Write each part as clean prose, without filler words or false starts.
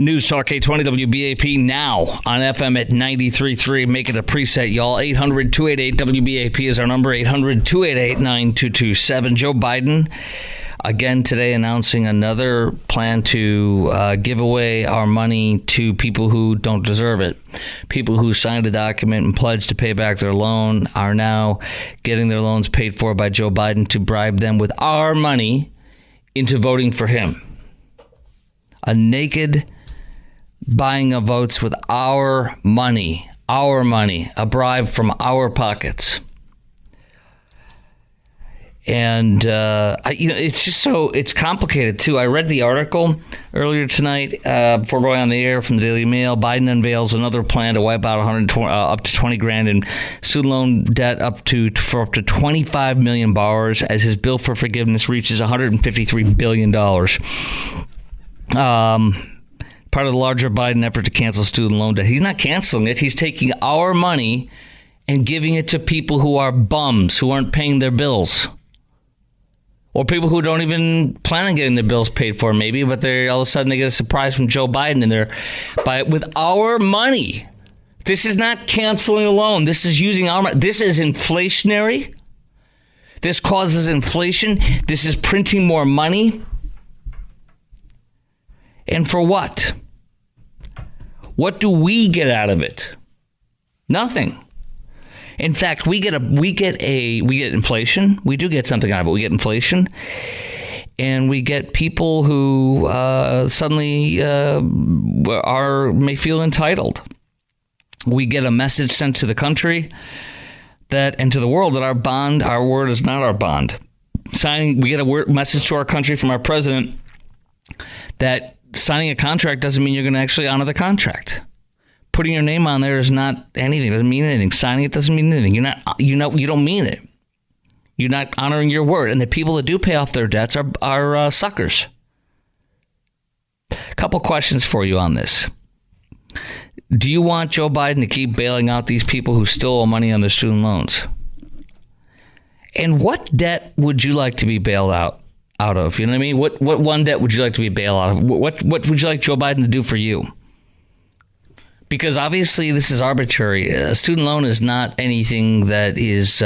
News Talk 820 WBAP now on FM at 93.3. Make it a preset, y'all. 800-288-WBAP is our number. 800-288-9227. Joe Biden, again today, announcing another plan to give away our money to people who don't deserve it. People who signed a document and pledged to pay back their loan are now getting their loans paid for by Joe Biden to bribe them with our money into voting for him. A naked buying of votes with our money, a bribe from our pockets. And, it's just it's complicated, too. I read the article earlier tonight before going on the air from the Daily Mail. Biden unveils another plan to wipe out up to 20 grand in student loan debt for up to 25 million borrowers as his bill for forgiveness reaches $153 billion. Part of the larger Biden effort to cancel student loan debt. He's not canceling it. He's taking our money and giving it to people who are bums, who aren't paying their bills. Or people who don't even plan on getting their bills paid for, maybe, but all of a sudden they get a surprise from Joe Biden and they're buy it with our money. This is not canceling a loan. This is using our money. This is inflationary. This causes inflation. This is printing more money. And for what? What do we get out of it? Nothing. In fact, we get inflation. We do get something out of it. We get inflation, and we get people who suddenly may feel entitled. We get a message sent to the country and to the world that our word is not our bond. We get a message to our country from our president that signing a contract doesn't mean you're going to actually honor the contract. Putting your name on there is not anything. It doesn't mean anything. Signing it doesn't mean anything. You don't mean it. You're not honoring your word. And the people that do pay off their debts are suckers. A couple questions for you on this. Do you want Joe Biden to keep bailing out these people who still owe money on their student loans? And what debt would you like to be bailed out of? You know what I mean? What one debt would you like to be bailed out of? What would you like Joe Biden to do for you? Because obviously this is arbitrary. A student loan is not anything that is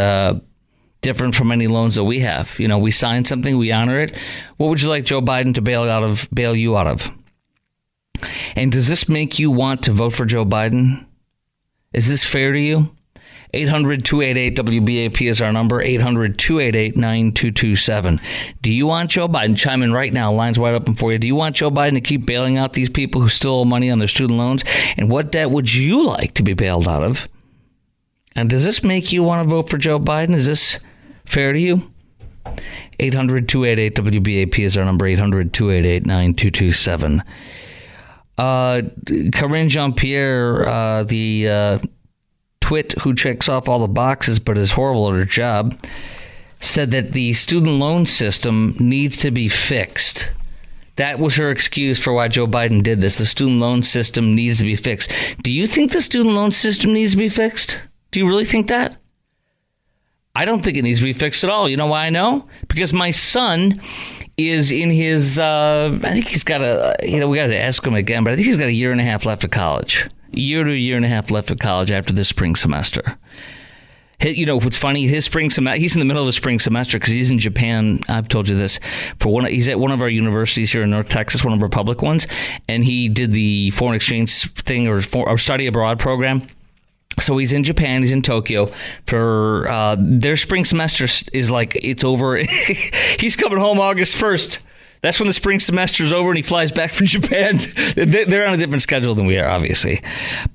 different from any loans that we have. You know, we sign something, we honor it. What would you like Joe Biden to bail you out of? And does this make you want to vote for Joe Biden? Is this fair to you? 800-288-WBAP is our number, 800-288-9227. Do you want Joe Biden? Chime in right now. Line's wide open for you. Do you want Joe Biden to keep bailing out these people who still owe money on their student loans? And what debt would you like to be bailed out of? And does this make you want to vote for Joe Biden? Is this fair to you? 800-288-WBAP is our number, 800-288-9227. Karine Jean-Pierre, the twit who checks off all the boxes but is horrible at her job, said that the student loan system needs to be fixed. That was her excuse for why Joe Biden did this. The student loan system needs to be fixed. Do you think the student loan system needs to be fixed? Do you really think that? I don't think it needs to be fixed at all. You know why I know? Because my son is in his, I think he's got we got to ask him again, but I think he's got a year and a half left of college. Year to a year and a half left of college after this spring semester. You know, what's funny, his spring semester, he's in the middle of a spring semester because he's in Japan. I've told you this. He's at one of our universities here in North Texas, one of our public ones, and he did the foreign exchange thing or study abroad program. So he's in Japan, he's in Tokyo for their spring semester is like, it's over. He's coming home August 1st. That's when the spring semester is over and he flies back from Japan. They're on a different schedule than we are, obviously.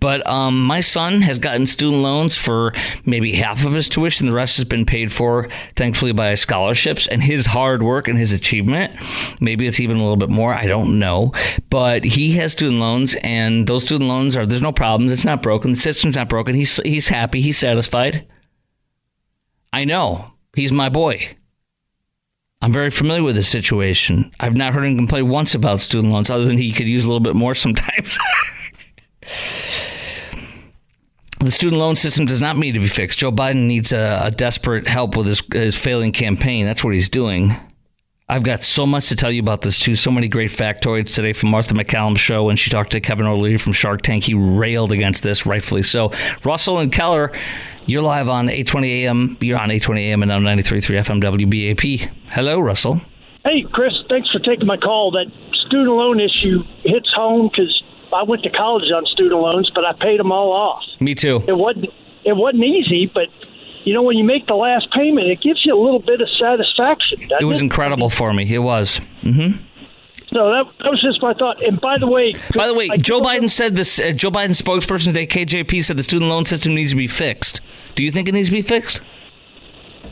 But my son has gotten student loans for maybe half of his tuition. The rest has been paid for, thankfully, by scholarships and his hard work and his achievement. Maybe it's even a little bit more. I don't know. But he has student loans, and those student loans there's no problems. It's not broken. The system's not broken. He's happy. He's satisfied. I know. He's my boy. I'm very familiar with this situation. I've not heard him complain once about student loans, other than he could use a little bit more sometimes. The student loan system does not need to be fixed. Joe Biden needs a desperate help with his failing campaign. That's what he's doing. I've got so much to tell you about this, too. So many great factoids today from Martha McCallum's show. When she talked to Kevin O'Leary from Shark Tank, he railed against this, rightfully so. Russell and Keller, you're live on 820 AM. You're on 820 AM and now 93.3 FM WBAP. Hello, Russell. Hey, Chris, thanks for taking my call. That student loan issue hits home because I went to college on student loans, but I paid them all off. Me too. It wasn't easy, but when you make the last payment, it gives you a little bit of satisfaction. It was incredible for me. It was. Mm-hmm. So that was just my thought. And by the way, Joe Biden said this. Joe Biden's spokesperson today, KJP, said the student loan system needs to be fixed. Do you think it needs to be fixed?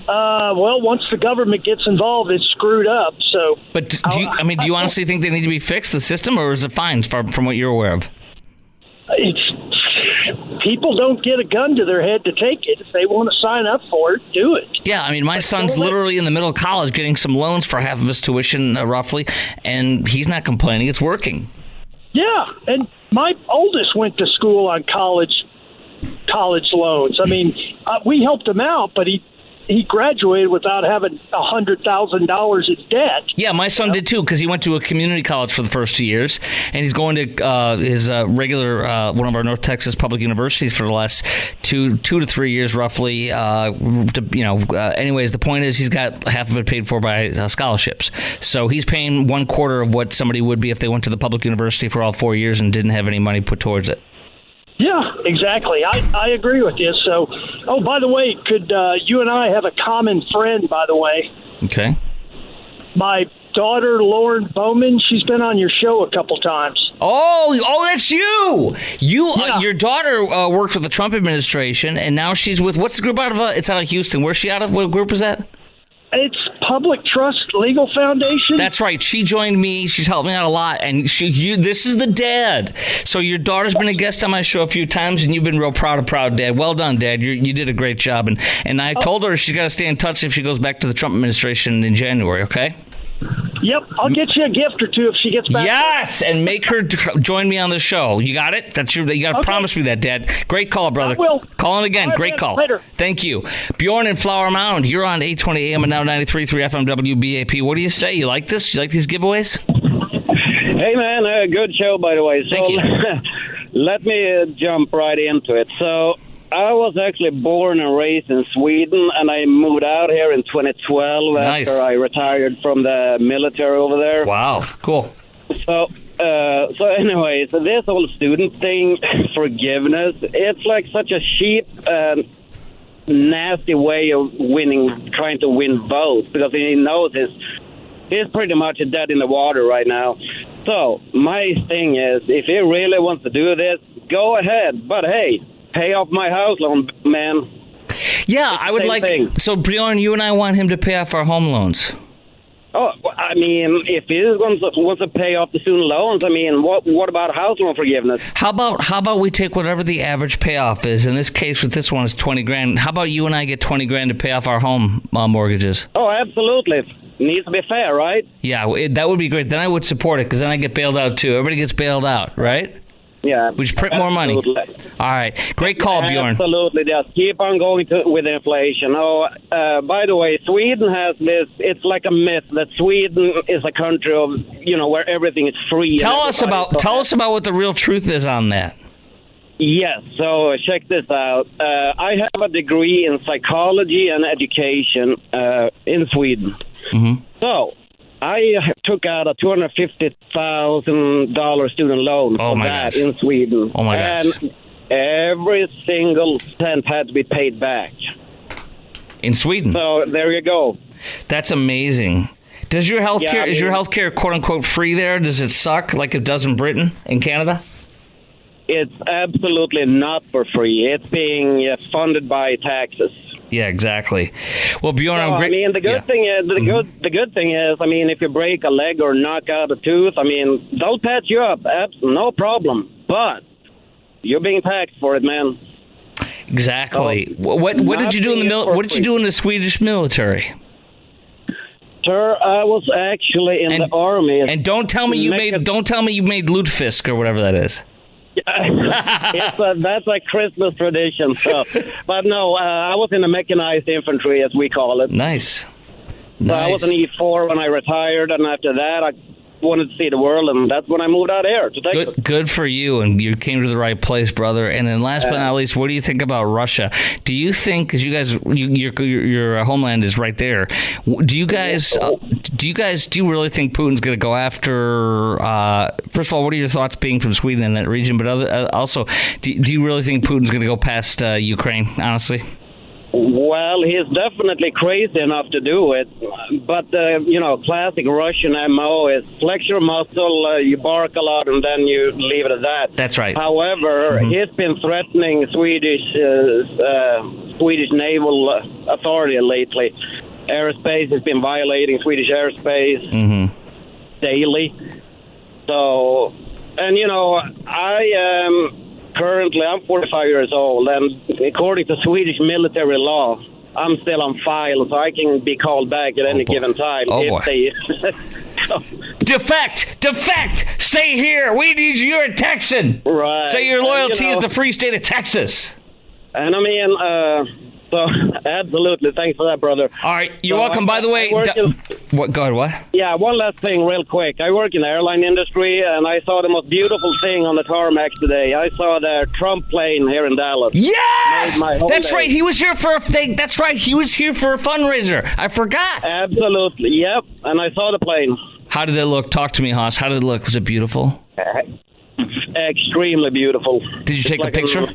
Well, once the government gets involved, it's screwed up. So, but do you honestly think they need to be fixed, the system, or is it fine from what you're aware of? People don't get a gun to their head to take it. If they want to sign up for it, do it. Yeah, I mean, my son's literally in the middle of college getting some loans for half of his tuition, roughly, and he's not complaining. It's working. Yeah, and my oldest went to school on college loans. I mean, we helped him out, but he graduated without having $100,000 in debt. Yeah, my son did too, because he went to a community college for the first 2 years, and he's going to his regular one of our North Texas public universities for the last two to 3 years, roughly. Anyways, the point is he's got half of it paid for by scholarships, so he's paying 1/4 of what somebody would be if they went to the public university for all 4 years and didn't have any money put towards it. Yeah, exactly. I agree with you. So, by the way, could you and I have a common friend, by the way? Okay. My daughter, Lauren Bowman, she's been on your show a couple times. Oh, that's you! Your daughter worked with the Trump administration, and now she's with, what's the group out of, it's out of Houston. Where's she out of? What group is that? It's Public Trust Legal Foundation. That's right. She joined me. She's helped me out a lot. And this is the dad. So your daughter's been a guest on my show a few times, and you've been real proud dad. Well done, Dad. You did a great job. And I told her she's got to stay in touch if she goes back to the Trump administration in January, okay? Yep, I'll get you a gift or two if she gets back. Yes, and make her join me on the show. You got it? You got to promise me that, Dad. Great call, brother. I will. Call in again. Right, great man, call. Later. Thank you. Bjorn in Flower Mound, you're on 820 AM and now 93.3 FM WBAP. What do you say? You like this? You like these giveaways? Hey, man, good show, by the way. So Thank you. let me jump right into it. So I was actually born and raised in Sweden, and I moved out here in 2012 Nice. after I retired from the military over there. Wow, cool. So anyways, this whole student thing, forgiveness, it's like such a cheap, nasty way of trying to win votes, because he knows he's pretty much dead in the water right now. So my thing is, if he really wants to do this, go ahead. But hey, pay off my house loan, man. Yeah, I would like. thing. So Bjorn, you and I want him to pay off our home loans. Oh, I mean, if he wants to pay off the student loans, I mean, what about house loan forgiveness? How about we take whatever the average payoff is? In this case, with this one, it's $20,000. How about you and I get $20,000 to pay off our home mortgages? Oh, absolutely. Needs to be fair, right? Yeah, that would be great. Then I would support it, because then I get bailed out too. Everybody gets bailed out, right? Yeah. We just print more money. All right. Great call, Bjorn. Absolutely. Just keep on going with inflation. By the way, Sweden has this, it's like a myth that Sweden is a country of, where everything is free. Tell us about what the real truth is on that. Yes. So check this out. I have a degree in psychology and education in Sweden. Mm-hmm. So I took out a $250,000 student loan for that in Sweden. Oh, my gosh. And every single cent had to be paid back. In Sweden? So there you go. That's amazing. Is your healthcare quote unquote free there? Does it suck like it does in Britain, in Canada? It's absolutely not for free. It's being funded by taxes. Yeah, exactly. Well, Bjorn, I'm great. I mean, the good thing is, the good thing is, I mean, if you break a leg or knock out a tooth, I mean, they'll patch you up, no problem. But you're being taxed for it, man. Exactly. What did you do in the What did you do in the Swedish military? Sir, I was actually in the army. And don't tell me you made lutefisk or whatever that is. That's a Christmas tradition. So, but no, I was in the mechanized infantry, as we call it. Nice. So I was an E4 when I retired, and after that, I wanted to see the world, and that's when I moved out here to Texas. Good for you, and you came to the right place, brother. And then last but not least, what do you think about Russia? Do you think, because you guys, your homeland is right there, do you really think Putin's going to go after, first of all, what are your thoughts being from Sweden in that region, but also, do you really think Putin's going to go past Ukraine, honestly? Well, he's definitely crazy enough to do it, but classic Russian MO is flex your muscle, you bark a lot, and then you leave it at that. That's right. However, he's been threatening Swedish naval authority lately. Airspace has been violating Swedish airspace daily. So, and currently, I'm 45 years old, and according to Swedish military law, I'm still on file, so I can be called back at any given time. Defect! Stay here! We need you. You're a Texan! Right. Say your loyalty is the free state of Texas. And I mean, so absolutely, thanks for that, brother. All right, you're welcome. By the way, what? Go ahead. What? Yeah, one last thing, real quick. I work in the airline industry, and I saw the most beautiful thing on the tarmac today. I saw the Trump plane here in Dallas. Yes, that's right. He was here for a thing. That's right. He was here for a fundraiser. I forgot. Absolutely. Yep. And I saw the plane. How did it look? Talk to me, Haas. How did it look? Was it beautiful? Extremely beautiful. Did you take a picture?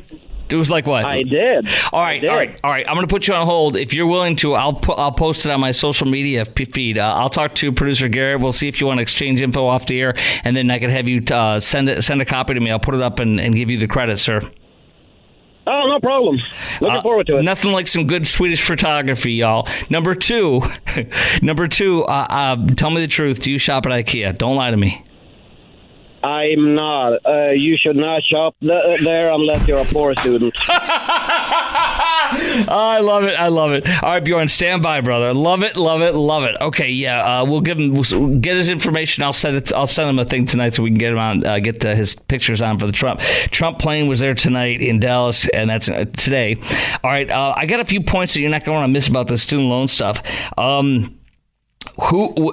It was like what? I did. All right. I'm going to put you on hold. If you're willing to, I'll post it on my social media feed. I'll talk to producer Garrett. We'll see if you want to exchange info off the air, and then I can have you send a copy to me. I'll put it up and give you the credit, sir. Oh, no problem. Looking forward to it. Nothing like some good Swedish photography, y'all. Number two. Tell me the truth. Do you shop at IKEA? Don't lie to me. I'm not. You should not shop there unless you're a poor student. I love it. All right, Bjorn, stand by, brother. Love it. Okay, yeah, we'll get his information. I'll send him a thing tonight so we can get him on, get his pictures on for the Trump plane was there tonight in Dallas, and that's today. All right, I got a few points that you're not going to want to miss about the student loan stuff.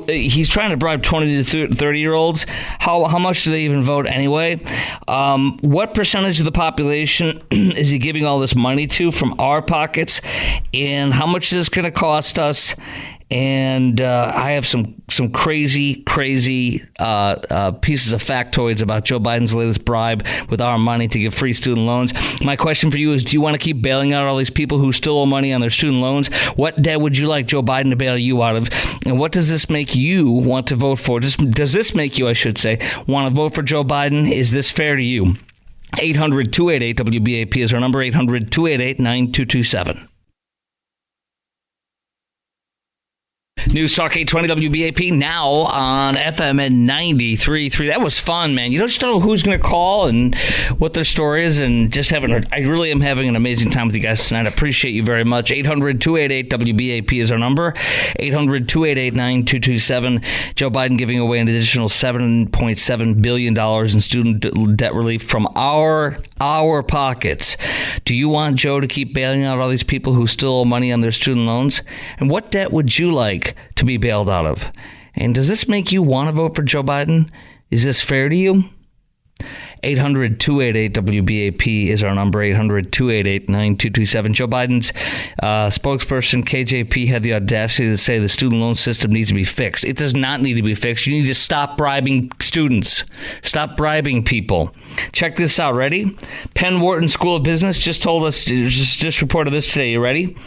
He's trying to bribe 20 to 30-year-olds. How much do they even vote anyway? What percentage of the population is he giving all this money to from our pockets? And how much is this going to cost us? And I have some crazy pieces of factoids about Joe Biden's latest bribe with our money to give free student loans. My question for you is, do you want to keep bailing out all these people who still owe money on their student loans? What debt would you like Joe Biden to bail you out of? And what does this make you want to vote for? Does this make you, I should say, want to vote for Joe Biden? Is this fair to you? 800-288-WBAP is our number, 800-288-9227. News Talk 820 WBAP now on FM at 93.3. That was fun, man. You just don't know who's going to call and what their story is, and I really am having an amazing time with you guys tonight. I appreciate you very much. 800-288 WBAP is our number. 800-288-9227. Joe Biden giving away an additional $7.7 billion in student debt relief from our pockets. Do you want Joe to keep bailing out all these people who still owe money on their student loans? And what debt would you like to be bailed out of? And does this make you want to vote for Joe Biden? Is this fair to you? 800-288-WBAP is our number, 800-288-9227. Joe Biden's spokesperson, KJP, had the audacity to say the student loan system needs to be fixed. It does not need to be fixed. You need to stop bribing students. Stop bribing people. Check this out. Ready? Penn Wharton School of Business just told us, just reported this today. You ready?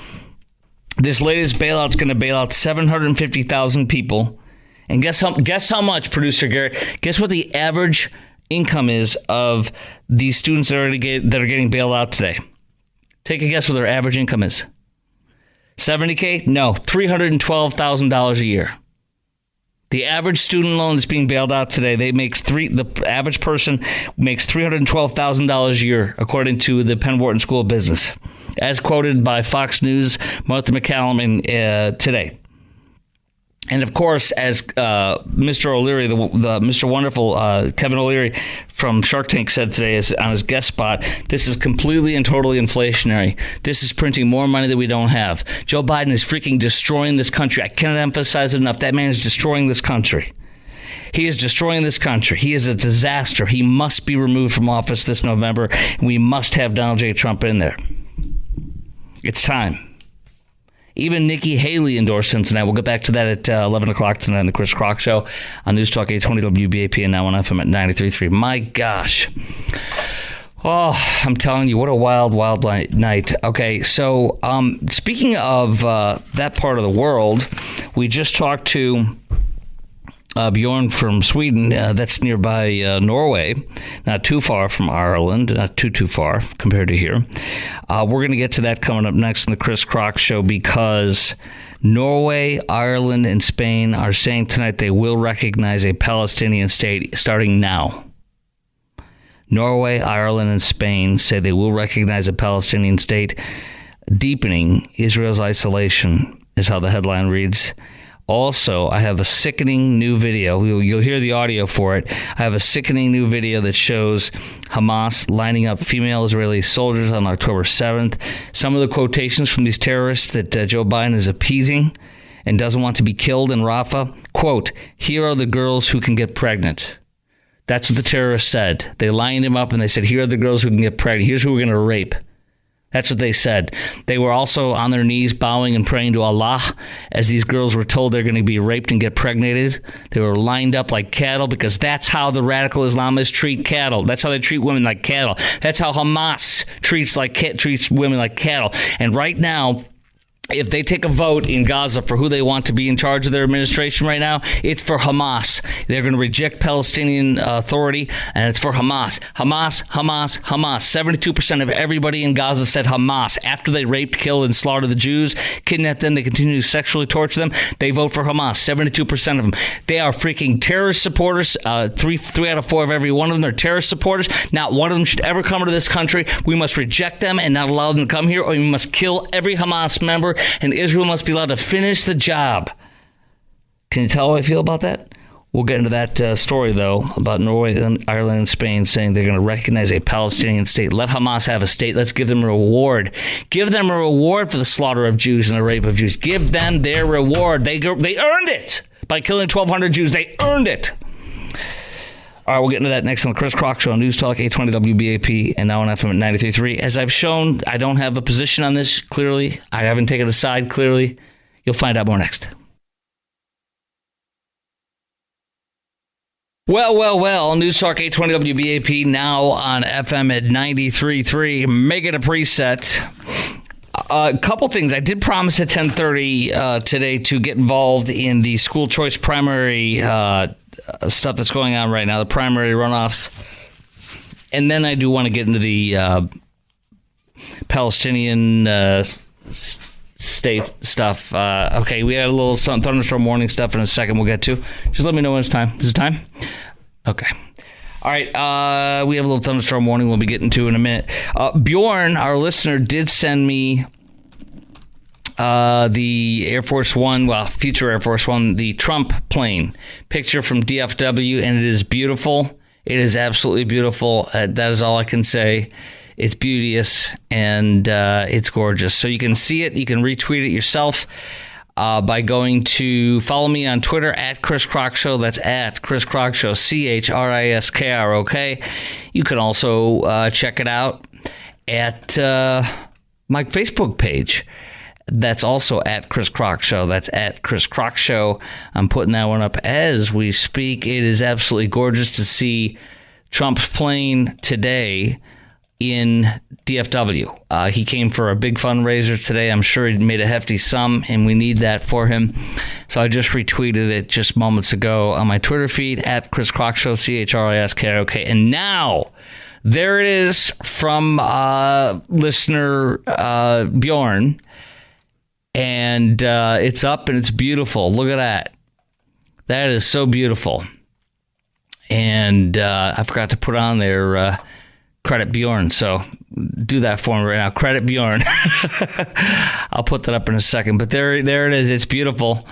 This latest bailout's going to bail out 750,000 people. And guess how much, producer Garrett? Guess what the average income is of these students that are getting bailed out today? Take a guess what their average income is. $70K? No, $312,000 a year. The average student loan that's being bailed out today, the average person makes $312,000 a year, according to the Penn Wharton School of Business, as quoted by Fox News, Martha McCallum today. And of course, as Mr. O'Leary, the Mr. Wonderful Kevin O'Leary from Shark Tank said today on his guest spot, this is completely and totally inflationary. This is printing more money that we don't have. Joe Biden is freaking destroying this country. I cannot emphasize it enough. That man is destroying this country. He is destroying this country. He is a disaster. He must be removed from office this November. We must have Donald J. Trump in there. It's time. Even Nikki Haley endorsed him tonight. We'll get back to that at 11 o'clock tonight on the Chris Crock Show on News Talk 820 WBAP and now on FM at 93.3. My gosh. Oh, I'm telling you, what a wild, wild night. Okay, so speaking of that part of the world, we just talked to Bjorn from Sweden. That's nearby Norway, not too far from Ireland, not too far compared to here. We're going to get to that coming up next in the Chris Crock Show, because Norway, Ireland, and Spain are saying tonight they will recognize a Palestinian state starting now. Norway, Ireland, and Spain say they will recognize a Palestinian state, deepening Israel's isolation, is how the headline reads. Also, I have a sickening new video. You'll hear the audio for it. I have a sickening new video that shows Hamas lining up female Israeli soldiers on October 7th. Some of the quotations from these terrorists that Joe Biden is appeasing and doesn't want to be killed in Rafah. Quote, "Here are the girls who can get pregnant." That's what the terrorists said. They lined him up and they said, "Here are the girls who can get pregnant. Here's who we're going to rape." That's what they said. They were also on their knees bowing and praying to Allah as these girls were told they're going to be raped and get pregnated. They were lined up like cattle, because that's how the radical Islamists treat cattle. That's how they treat women, like cattle. That's how Hamas treats women like cattle. And right now, if they take a vote in Gaza for who they want to be in charge of their administration right now, it's for Hamas. They're going to reject Palestinian Authority, and it's for Hamas. Hamas, Hamas, Hamas. 72% of everybody in Gaza said Hamas. After they raped, killed, and slaughtered the Jews, kidnapped them, they continue to sexually torture them, they vote for Hamas. 72% of them. They are freaking terrorist supporters. Three out of four of every one of them are terrorist supporters. Not one of them should ever come to this country. We must reject them and not allow them to come here, or we must kill every Hamas member, and Israel must be allowed to finish the job. Can you tell how I feel about that? We'll get into that story, though, about Norway, and Ireland, and Spain saying they're going to recognize a Palestinian state. Let Hamas have a state. Let's give them a reward. Give them a reward for the slaughter of Jews and the rape of Jews. Give them their reward. They earned it by killing 1,200 Jews. They earned it. All right, we'll get into that next on the Chris Crock Show on News Talk 820 WBAP and now on FM at 93.3. As I've shown, I don't have a position on this, clearly. I haven't taken a side, clearly. You'll find out more next. Well, News Talk 820 WBAP now on FM at 93.3. Make it a preset. A couple things. I did promise at 10:30 today to get involved in the school choice primary stuff that's going on right now, the primary runoffs. And then I do want to get into the Palestinian state stuff. Okay, we had a little thunderstorm warning stuff in a second we'll get to. Just let me know when it's time. Is it time? Okay. All right, we have a little thunderstorm warning we'll be getting to in a minute. Bjorn, our listener, did send me the Air Force One, future Air Force One, the Trump plane picture from DFW, and it is beautiful. It is absolutely beautiful. That is all I can say. It's beauteous, and it's gorgeous. So you can see it. You can retweet it yourself by going to follow me on Twitter at Chris Crock Show. That's at Chris Crock Show, CHRISKROK. You can also check it out at my Facebook page. That's also at Chris Crock Show. That's at Chris Crock Show. I'm putting that one up as we speak. It is absolutely gorgeous to see Trump's plane today in DFW. He came for a big fundraiser today. I'm sure he made a hefty sum, and we need that for him. So I just retweeted it just moments ago on my Twitter feed at Chris Crock Show, CHRISKROK. And now, there it is from listener Bjorn. And it's up and it's beautiful. Look at that. That is so beautiful. And I forgot to put on there credit Bjorn. So do that for me right now. Credit Bjorn. I'll put that up in a second. But there it is. It's beautiful.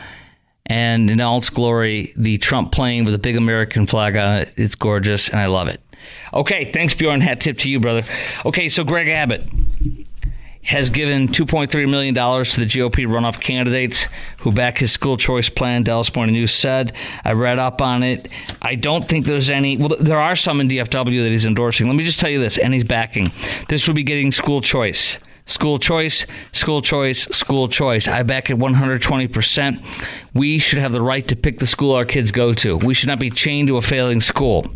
And in all its glory, the Trump plane with a big American flag on it. It's gorgeous, and I love it. Okay, thanks, Bjorn. Hat tip to you, brother. Okay, so Greg Abbott has given $2.3 million to the GOP runoff candidates who back his school choice plan, Dallas Morning News said. I read up on it. I don't think there's any... Well, there are some in DFW that he's endorsing. Let me just tell you this, and he's backing. This would be getting school choice. School choice, school choice, school choice. I back it 120%. We should have the right to pick the school our kids go to. We should not be chained to a failing school.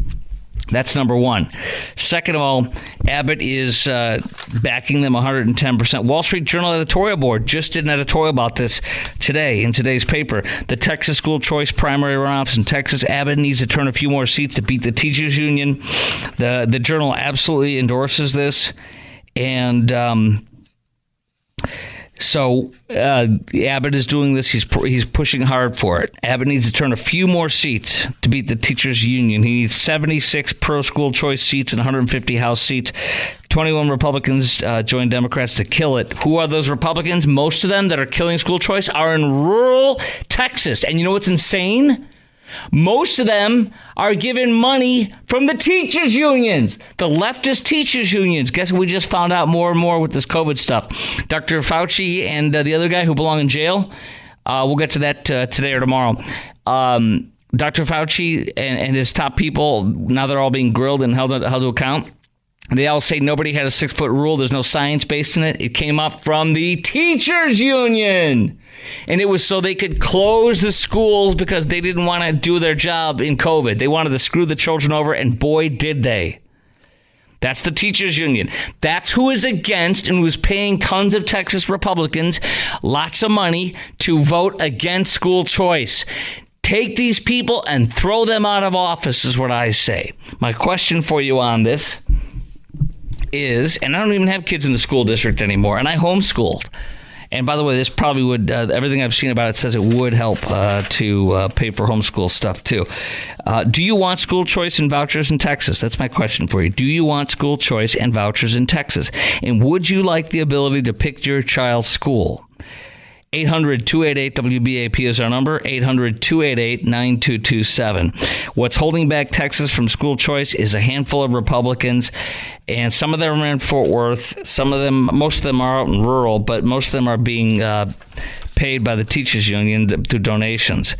That's number one. Second of all, Abbott is backing them 110%. Wall Street Journal editorial board just did an editorial about this today in today's paper. The Texas school choice primary runoffs in Texas. Abbott needs to turn a few more seats to beat the teachers union. The Journal absolutely endorses this. And so Abbott is doing this. He's pushing hard for it. Abbott needs to turn a few more seats to beat the teachers union. He needs 76 pro-school choice seats and 150 House seats. 21 Republicans joined Democrats to kill it. Who are those Republicans? Most of them that are killing school choice are in rural Texas. And you know what's insane? Most of them are given money from the teachers unions, the leftist teachers unions. Guess what we just found out more and more with this COVID stuff? Dr. Fauci and the other guy who belong in jail. We'll get to that today or tomorrow. Dr. Fauci and his top people, now they're all being grilled and held to account. They all say nobody had a 6-foot rule. There's no science based in it. It came up from the teachers union. And it was so they could close the schools because they didn't want to do their job in COVID. They wanted to screw the children over, and boy, did they. That's the teachers union. That's who is against and who's paying tons of Texas Republicans lots of money to vote against school choice. Take these people and throw them out of office is what I say. My question for you on this is, and I don't even have kids in the school district anymore, and I homeschooled. And by the way, this probably would, everything I've seen about it says it would help to pay for homeschool stuff too. Do you want school choice and vouchers in Texas? That's my question for you. Do you want school choice and vouchers in Texas? And would you like the ability to pick your child's school? 800-288-WBAP is our number, 800-288-9227. What's holding back Texas from school choice is a handful of Republicans, and some of them are in Fort Worth. Most of them are out in rural, but most of them are being paid by the teachers union through donations.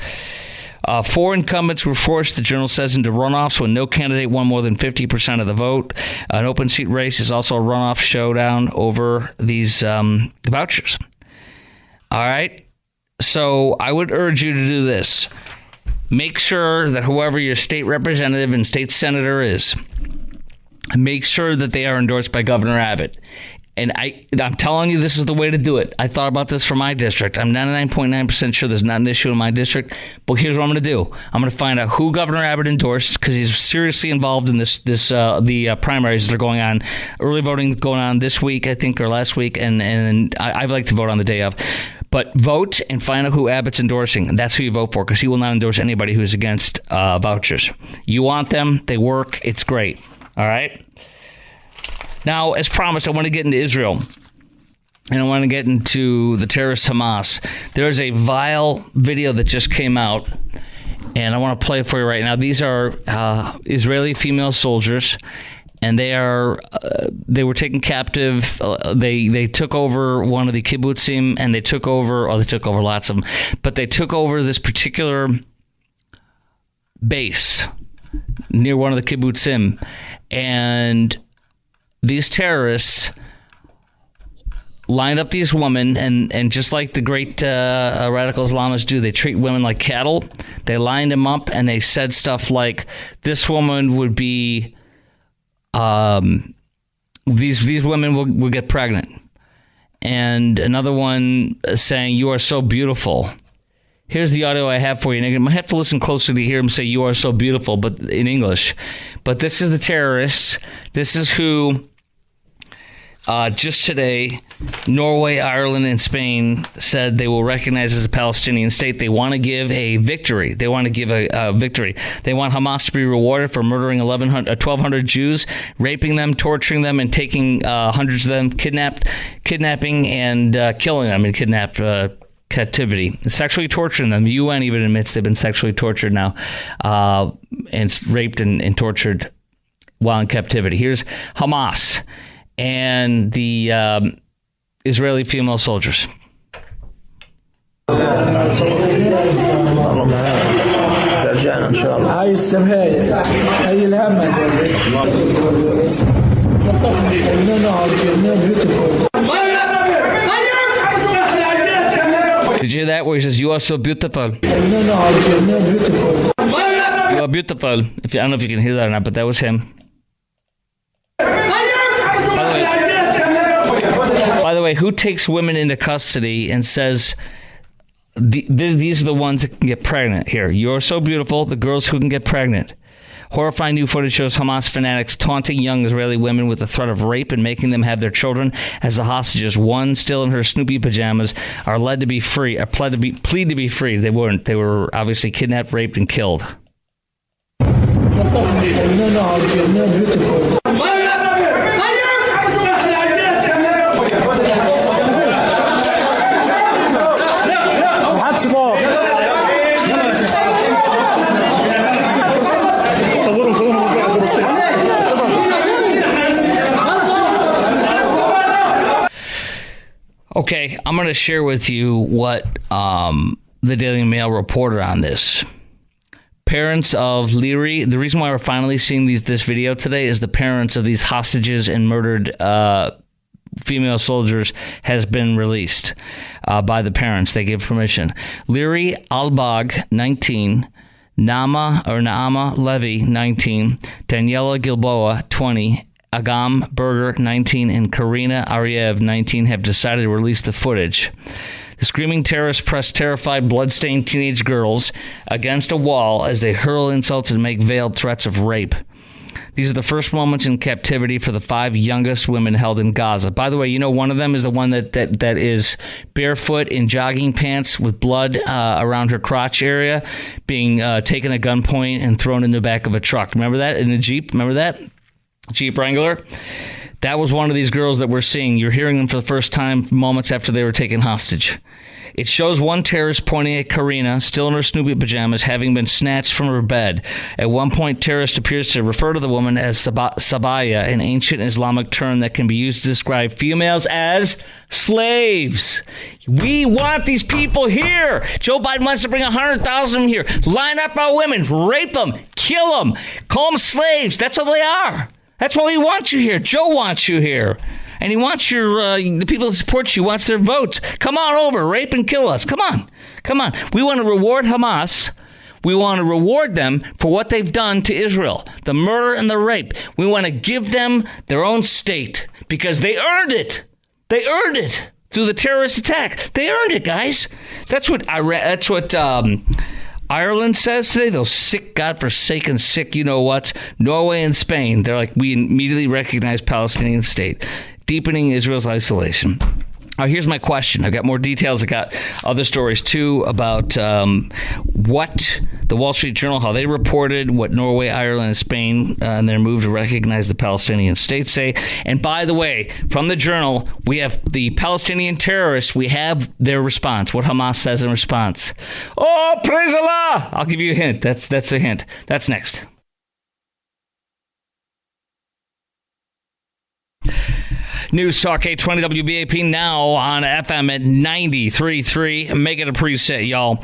4 incumbents were forced, the Journal says, into runoffs when no candidate won more than 50% of the vote. An open seat race is also a runoff showdown over these vouchers. All right. So I would urge you to do this. Make sure that whoever your state representative and state senator is, make sure that they are endorsed by Governor Abbott. And I'm telling you, this is the way to do it. I thought about this for my district. I'm 99.9% sure there's not an issue in my district. But here's what I'm going to do. I'm going to find out who Governor Abbott endorsed, because he's seriously involved in the primaries that are going on. Early voting going on this week, I think, or last week. And I'd like to vote on the day of. But vote and find out who Abbott's endorsing. That's who you vote for, because he will not endorse anybody who's against vouchers. You want them. They work. It's great. All right? Now, as promised, I want to get into Israel, and I want to get into the terrorist Hamas. There's a vile video that just came out, and I want to play it for you right now. These are Israeli female soldiers, and they were taken captive. They took over one of the kibbutzim, and they took over lots of them, but they took over this particular base near one of the kibbutzim, and these terrorists lined up these women, and just like the great radical Islamists do, they treat women like cattle. They lined them up, and they said stuff like, this woman would be, these women will get pregnant. And another one saying, you are so beautiful. Here's the audio I have for you. And you might have to listen closely to hear him say, you are so beautiful, but in English. But this is the terrorists. This is who, just today, Norway, Ireland, and Spain said they will recognize as a Palestinian state. They want to give a victory. They want to give a victory. They want Hamas to be rewarded for murdering 1,200 Jews, raping them, torturing them, and taking hundreds of them, kidnapping and killing them, and captivity, sexually torturing them. The UN even admits they've been sexually tortured now, and raped and tortured while in captivity. Here's Hamas and the Israeli female soldiers. هاي السبهاي هاي الهمة Did you hear that where he says, "You are so beautiful"? You are beautiful. I don't know if you can hear that or not, but that was him. By the way, who takes women into custody and says, these are the ones that can get pregnant? Here, you're so beautiful, the girls who can get pregnant. Horrifying new footage shows Hamas fanatics taunting young Israeli women with the threat of rape and making them have their children as the hostages, one still in her Snoopy pajamas, are led to be free, plead to be free. They weren't. They were obviously kidnapped, raped, and killed. Okay, I'm going to share with you what the Daily Mail reported on this. Parents of Leary, the reason why we're finally seeing this video today is the parents of these hostages and murdered female soldiers has been released by the parents. They gave permission. Leary Albag, 19, Naama Levy, 19, Daniela Gilboa, 20, Agam Berger, 19, and Karina Ariev, 19, have decided to release the footage. The screaming terrorists press terrified, blood-stained teenage girls against a wall as they hurl insults and make veiled threats of rape. These are the first moments in captivity for the 5 youngest women held in Gaza. By the way, you know, one of them is the one that is barefoot in jogging pants with blood around her crotch area, being taken at gunpoint and thrown in the back of a truck. Remember that? In a Jeep? Remember that? Jeep Wrangler. That was one of these girls that we're seeing. You're hearing them for the first time moments after they were taken hostage. It shows one terrorist pointing at Karina, still in her Snoopy pajamas, having been snatched from her bed. At one point, terrorist appears to refer to the woman as Sabaya, an ancient Islamic term that can be used to describe females as slaves. We want these people here. Joe Biden wants to bring 100,000 here. Line up our women, rape them, kill them, call them slaves. That's what they are. That's why we want you here. Joe wants you here. And he wants the people that support you, wants their votes. Come on over, rape and kill us. Come on. We want to reward Hamas. We want to reward them for what they've done to Israel, the murder and the rape. We want to give them their own state because they earned it. They earned it through the terrorist attack. They earned it, guys. That's what Ireland says today, those sick, godforsaken, sick, you know what? Norway and Spain, they're like, we immediately recognize Palestinian state, deepening Israel's isolation. Now, here's my question. I've got more details. I got other stories, too, about what the Wall Street Journal, how they reported what Norway, Ireland, and Spain and their move to recognize the Palestinian state say. And by the way, from the Journal, we have the Palestinian terrorists. We have their response, what Hamas says in response. Oh, praise Allah! I'll give you a hint. That's a hint. That's next. News Talk 820 WBAP now on FM at 93.3. Make it a preset, y'all.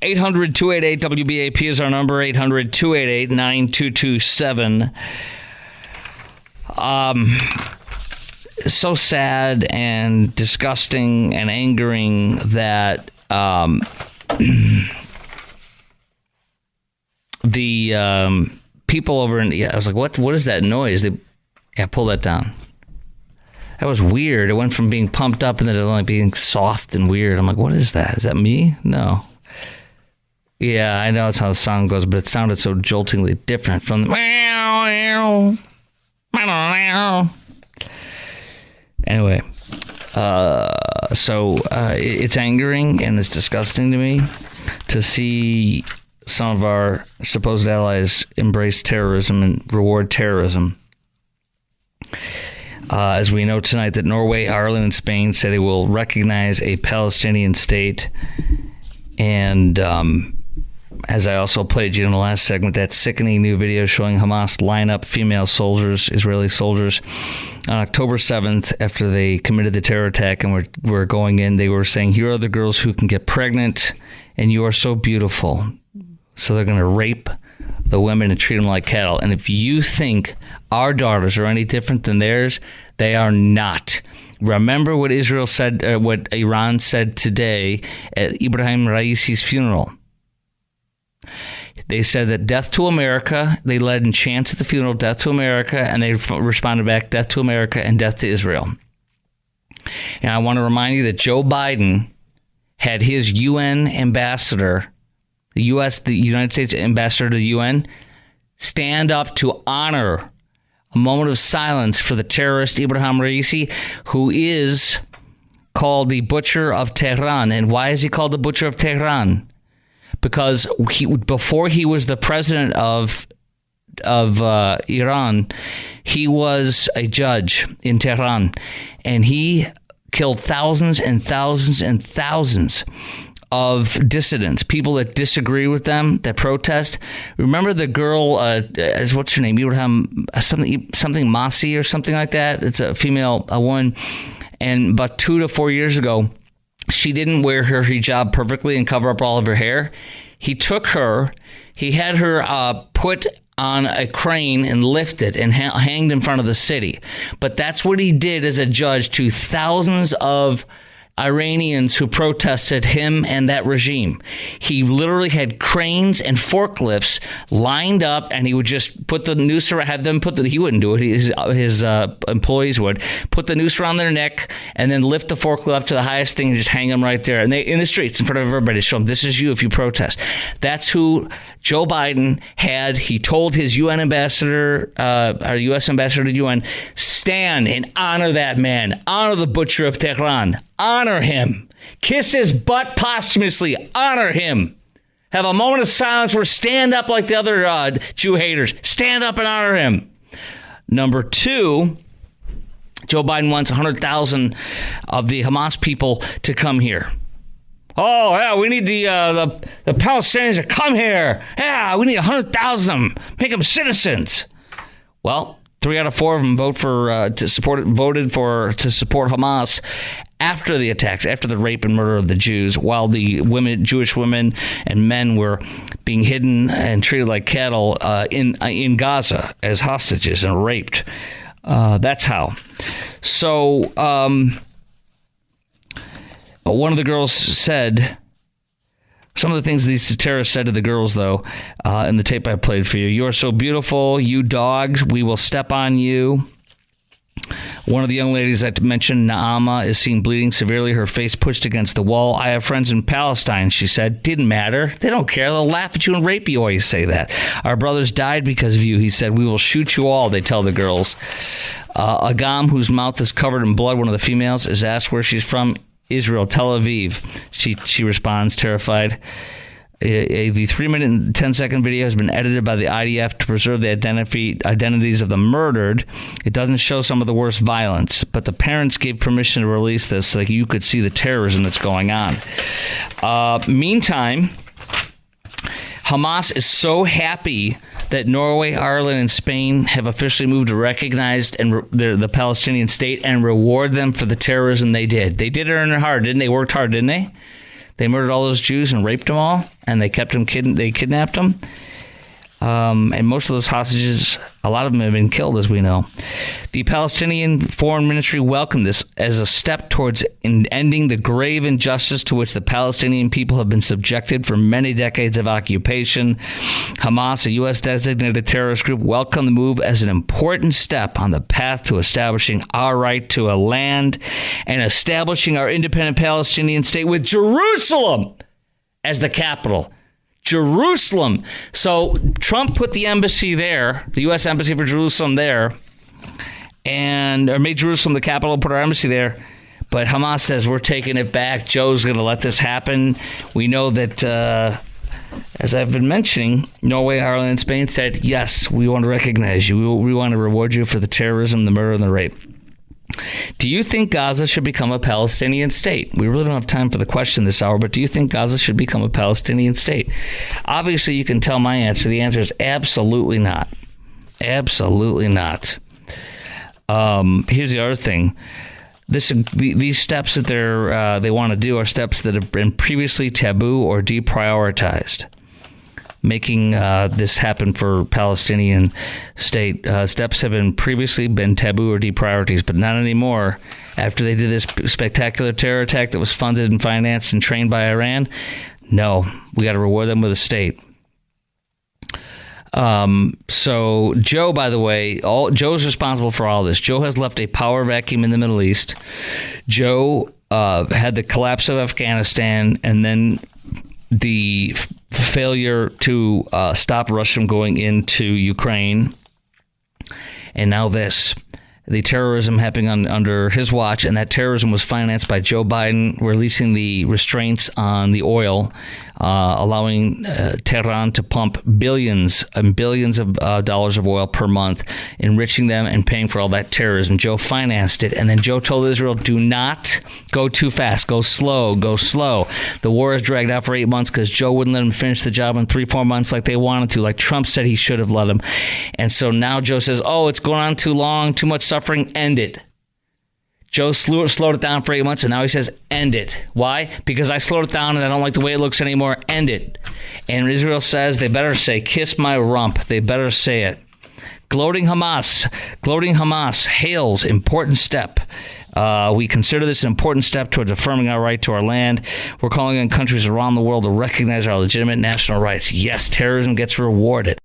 800-288-WBAP is our number, 800-288-9227. So sad and disgusting and angering that the people over in... I was like, what is that noise? Pull that down. That was weird. It went from being pumped up and then only being soft and weird. I'm like, what is that? Is that me? No. Yeah, I know that's how the song goes, but it sounded so joltingly different from the... Anyway, so it's angering and it's disgusting to me to see some of our supposed allies embrace terrorism and reward terrorism. As we know tonight, that Norway, Ireland, and Spain say they will recognize a Palestinian state. And as I also played you in the last segment, that sickening new video showing Hamas line up female soldiers, Israeli soldiers, on October 7th after they committed the terror attack and were going in. They were saying, here are the girls who can get pregnant, and you are so beautiful. So they're going to rape the women and treat them like cattle. And if you think our daughters are any different than theirs, they are not. Remember what Israel said, what Iran said today at Ibrahim Raisi's funeral. They said that death to America, they led in chants at the funeral, death to America, and they responded back, death to America and death to Israel. And I want to remind you that Joe Biden had his UN ambassador, the United States ambassador to the UN, stand up to honor a moment of silence for the terrorist Ibrahim Raisi, who is called the Butcher of Tehran. And why is he called the Butcher of Tehran? Because before he was the president of Iran, he was a judge in Tehran, and he killed thousands and thousands and thousands of dissidents, people that disagree with them, that protest. Remember the girl, what's her name? Ibrahim, something Masi or something like that. It's a female, a woman. And about 2 to 4 years ago, she didn't wear her hijab perfectly and cover up all of her hair. He took her, he had her put on a crane and lifted and hanged in front of the city. But that's what he did as a judge to thousands of Iranians who protested him and that regime. He literally had cranes and forklifts lined up, and he would just put the noose around, have them he wouldn't do it, his employees would put the noose around their neck and then lift the forklift up to the highest thing and just hang them right there. And they in the streets in front of everybody to show them, this is you if you protest. That's who Joe Biden had. He told his UN ambassador, our U.S. ambassador to UN, stand and honor that man. Honor the Butcher of Tehran. Honor him. Kiss his butt posthumously. Honor him. Have a moment of silence where stand up like the other Jew haters. Stand up and honor him. Number 2, Joe Biden wants 100,000 of the Hamas people to come here. Oh, yeah, we need the Palestinians to come here. Yeah, we need 100,000 of them. Make them citizens. Well, 3 out of 4 of them voted to support Hamas after the attacks, after the rape and murder of the Jews, while the Jewish women and men were being hidden and treated like cattle in Gaza as hostages and raped. That's how. So one of the girls said, some of the things these terrorists said to the girls, though, in the tape I played for you. You are so beautiful, you dogs. We will step on you. One of the young ladies I mentioned, Naama, is seen bleeding severely, her face pushed against the wall. I have friends in Palestine, she said. Didn't matter. They don't care. They'll laugh at you and rape you while you say that. Our brothers died because of you, he said. We will shoot you all, they tell the girls. Agam, whose mouth is covered in blood, one of the females, is asked where she's from. Israel, Tel Aviv. She responds, terrified. The 3-minute and 10-second video has been edited by the IDF to preserve the identities of the murdered. It doesn't show some of the worst violence, but the parents gave permission to release this so that you could see the terrorism that's going on. Meantime, Hamas is so happy that Norway, Ireland, and Spain have officially moved to recognize the Palestinian state and reward them for the terrorism they did. They did it in their heart, didn't they? Worked hard, didn't they? They murdered all those Jews and raped them all, and they kidnapped them. And most of those hostages, a lot of them have been killed, as we know. The Palestinian Foreign Ministry welcomed this as a step towards ending the grave injustice to which the Palestinian people have been subjected for many decades of occupation. Hamas, a U.S.-designated terrorist group, welcomed the move as an important step on the path to establishing our right to a land and establishing our independent Palestinian state with Jerusalem as the capital. Jerusalem. So Trump put the embassy there, the U.S. embassy for Jerusalem there, or made Jerusalem the capital, put our embassy there. But Hamas says, we're taking it back. Joe's going to let this happen. We know that, as I've been mentioning, Norway, Ireland, and Spain said, yes, we want to recognize you. We want to reward you for the terrorism, the murder, and the rape. Do you think Gaza should become a Palestinian state? We really don't have time for the question this hour, but do you think Gaza should become a Palestinian state? Obviously, you can tell my answer. The answer is absolutely not. Absolutely not. Here's the other thing. These steps that they want to do are steps that have been previously taboo or deprioritized. Making this happen for Palestinian state. Steps have previously been taboo or deprioritized, but not anymore. After they did this spectacular terror attack that was funded and financed and trained by Iran, no, we got to reward them with a state. So Joe, by the way, Joe's responsible for all this. Joe has left a power vacuum in the Middle East. Joe had the collapse of Afghanistan and then the failure to stop Russia from going into Ukraine. And now this. The terrorism happening under his watch, and that terrorism was financed by Joe Biden releasing the restraints on the oil, allowing Tehran to pump billions and billions of dollars of oil per month, enriching them and paying for all that terrorism. Joe financed it, and then Joe told Israel, do not go too fast. Go slow, go slow. The war has dragged out for 8 months because Joe wouldn't let him finish the job in 3-4 months like they wanted to, like Trump said he should have let him. And so now Joe says, oh, it's going on too long, too much suffering, end it. Joe slowed it down for 8 months, and now he says, end it. Why? Because I slowed it down, and I don't like the way it looks anymore. End it. And Israel says they better say, kiss my rump. They better say it. Gloating Hamas hails important step. We consider this an important step towards affirming our right to our land. We're calling on countries around the world to recognize our legitimate national rights. Yes, terrorism gets rewarded.